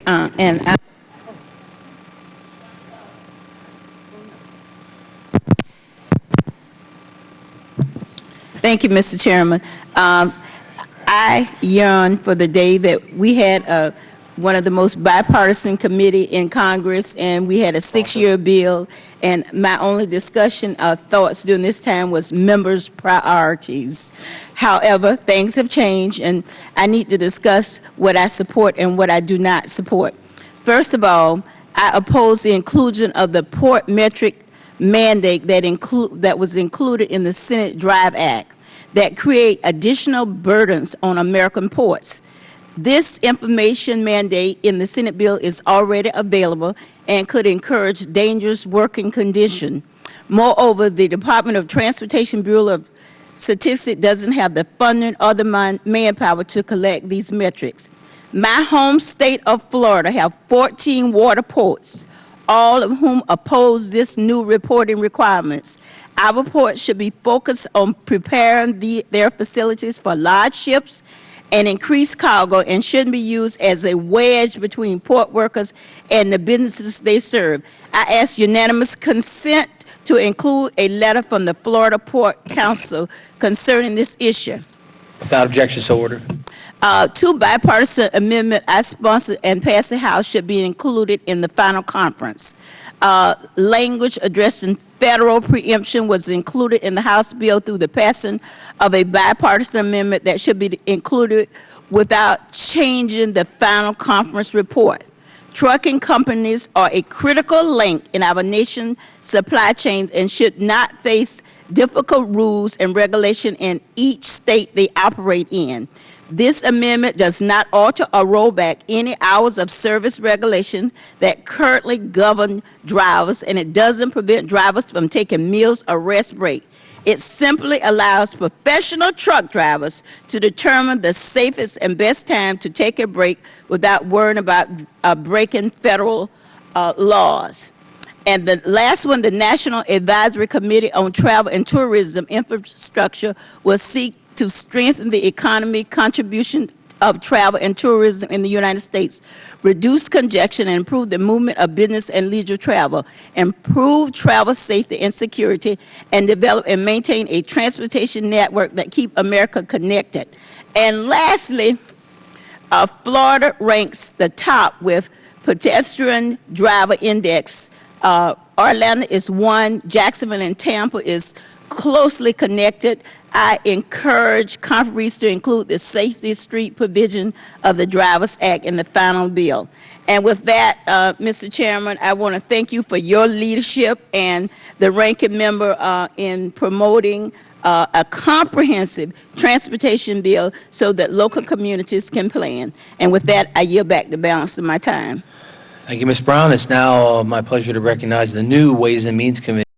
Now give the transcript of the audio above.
And I, thank you, Mr. Chairman. I yearn for the day that we had one of the most bipartisan committee in Congress, and we had a 6-year bill. And my only discussion thoughts during this time was members' priorities. However, things have changed, and I need to discuss what I support and what I do not support. First of all, I oppose the inclusion of the port metric mandate that was included in the Senate Drive Act that create additional burdens on American ports. This information mandate in the Senate bill is already available and could encourage dangerous working conditions. Moreover, the Department of Transportation Bureau of Statistics doesn't have the funding or the manpower to collect these metrics. My home state of Florida have 14 water ports, all of whom oppose this new reporting requirements. Our ports should be focused on preparing their facilities for large ships and increased cargo, and shouldn't be used as a wedge between port workers and the businesses they serve. I ask unanimous consent to include a letter from the Florida Port Council concerning this issue. Without objection, so ordered. Two bipartisan amendments I sponsored and passed the House should be included in the final conference. Language addressing federal preemption was included in the House bill through the passing of a bipartisan amendment that should be included without changing the final conference report. Trucking companies are a critical link in our nation's supply chain and should not face difficult rules and regulation in each state they operate in. This amendment does not alter or roll back any hours of service regulation that currently govern drivers, and it doesn't prevent drivers from taking meals or rest break. It simply allows professional truck drivers to determine the safest and best time to take a break without worrying about breaking federal laws. And the last one, the National Advisory Committee on Travel and Tourism Infrastructure will seek to strengthen the economic contribution of travel and tourism in the United States, reduce congestion and improve the movement of business and leisure travel, improve travel safety and security, and develop and maintain a transportation network that keep America connected. And lastly, Florida ranks the top with pedestrian driver index. Orlando is 1, Jacksonville and Tampa is closely connected. I encourage conferees to include the safety street provision of the Drivers Act in the final bill. And with that, Mr. Chairman, I want to thank you for your leadership and the ranking member in promoting a comprehensive transportation bill so that local communities can plan. And with that, I yield back the balance of my time. Thank you, Ms. Brown. It's now my pleasure to recognize the new Ways and Means Committee.